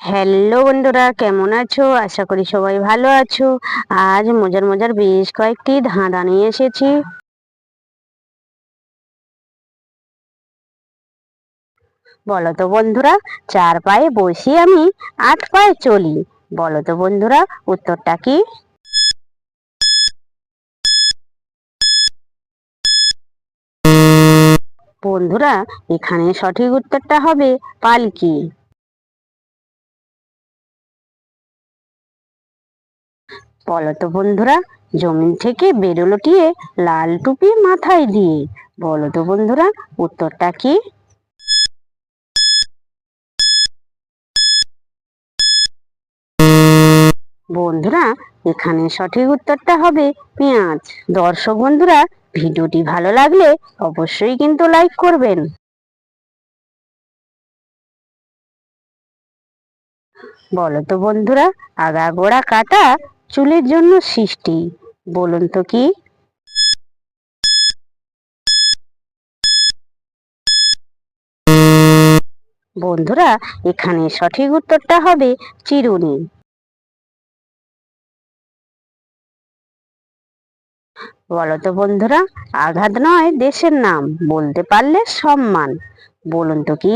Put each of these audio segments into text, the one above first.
Hello বন্ধুরা, কেমন আছো? আশা করি সবাই ভালো আছো। আজ মজার মজার বেশ কয়েকটি ধাঁধা নিয়ে এসেছি। বলো তো বন্ধুরা, চার পায়ে বসি আমি, আট পায়ে চলি। বলো তো বন্ধুরা, উত্তরটা কি? বন্ধুরা, এখানে সঠিক উত্তরটা হবে পালকি। বলো তো বন্ধুরা, জমিন থেকে বেরোলো টিয়ে, লাল টুপি মাথায় দিয়ে। বলো তো বন্ধুরা, উত্তরটা কি? বন্ধুরা, এখানে সঠিক উত্তরটা হবে পেঁয়াজ। দর্শক বন্ধুরা, ভিডিওটি ভালো লাগলে অবশ্যই কিন্তু লাইক করবেন। বলো তো বন্ধুরা, আগাগোড়া কাটা, চুলের জন্য সৃষ্টি। বলুন তো কি? বন্ধুরা, এখানে সঠিক উত্তরটা হবে চিরুনি। বলো তো বন্ধুরা, আঘাত নয় দেশের নাম, বলতে পারলে সম্মান। বলুন তো কি?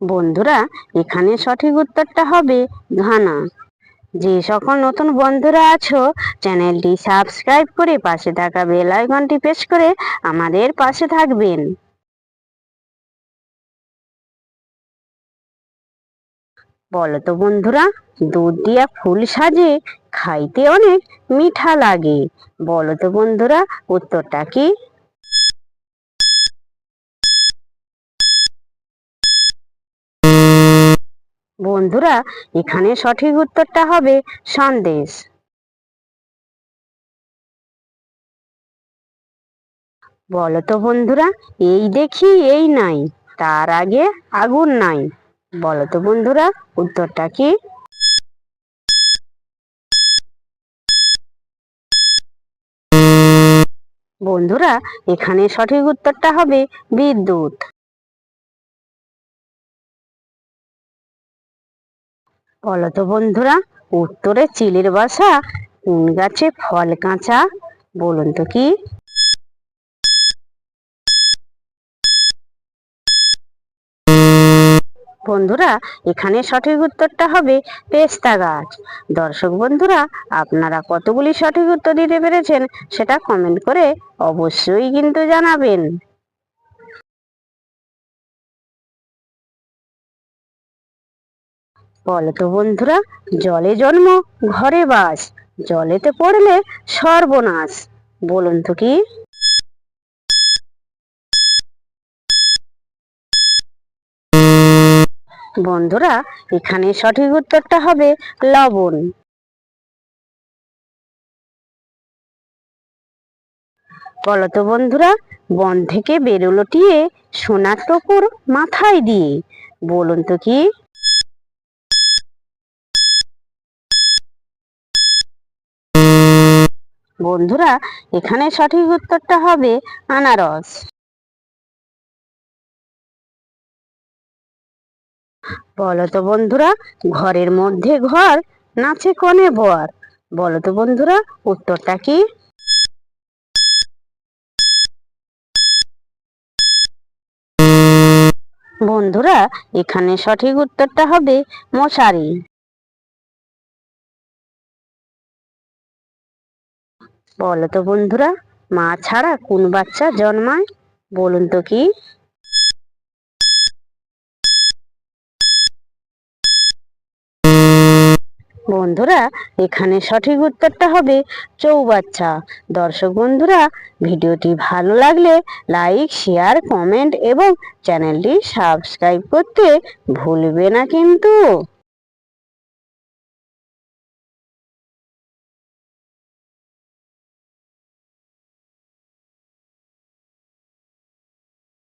বন্ধুরা, এখানে সঠিক উত্তরটা হবে ঘানা। যে সকল নতুন বন্ধুরা আছো, চ্যানেলটি সাবস্ক্রাইব করে পাশে থাকা বেল আইকনটি প্রেস করে আমাদের পাশে থাকবেন। বলো তো বন্ধুরা, দুধ দিয়া ফুল সাজে, খাইতে অনেক মিঠা লাগে। বলো তো বন্ধুরা, উত্তরটা কি? বন্ধুরা, এখানে সঠিক উত্তরটা হবে সন্দেশ। বলো তো বন্ধুরা, এই দেখি এই নাই, তার আগে আগুন নাই। বলো তো বন্ধুরা, উত্তরটা কি? বন্ধুরা, এখানে সঠিক উত্তরটা হবে বিদ্যুৎ। বলো তো বন্ধুরা, উত্তরে চিলের বাসা, কোন গাছে ফল কাঁচা? বলুন তো কি? বন্ধুরা, এখানে সঠিক উত্তরটা হবে পেস্তা গাছ। দর্শক বন্ধুরা, আপনারা কতগুলি সঠিক উত্তর দিতে পেরেছেন সেটা কমেন্ট করে অবশ্যই কিন্তু জানাবেন। বলো তো বন্ধুরা, জলে জন্ম, ঘরে বাস, জলেতে পড়লে সর্বনাশ। বলুন তো কি? বন্ধুরা, এখানে সঠিক উত্তরটা হবে লবণ। বলো তো বন্ধুরা, বন থেকে বেরোলো টিয়ে, সোনার টুকুর মাথায় দিয়ে। বলুন তো কি? বন্ধুরা, এখানে সঠিক উত্তরটা হবে আনারস। বলো তো বন্ধুরা, ঘরের মধ্যে ঘর, নাচে কনে বর। বলো তো বন্ধুরা, উত্তরটা কি? বন্ধুরা, এখানে সঠিক উত্তরটা হবে মশারি। বলো তো বন্ধুরা, মা ছাড়া কোন বাচ্চা জন্মায়? বলুন তো কি? বন্ধুরা, এখানে সঠিক উত্তরটা হবে চৌবাচ্চা। দর্শক বন্ধুরা, ভিডিওটি ভালো লাগলে লাইক, শেয়ার, কমেন্ট এবং চ্যানেলটি সাবস্ক্রাইব করতে ভুলবে না কিন্তু।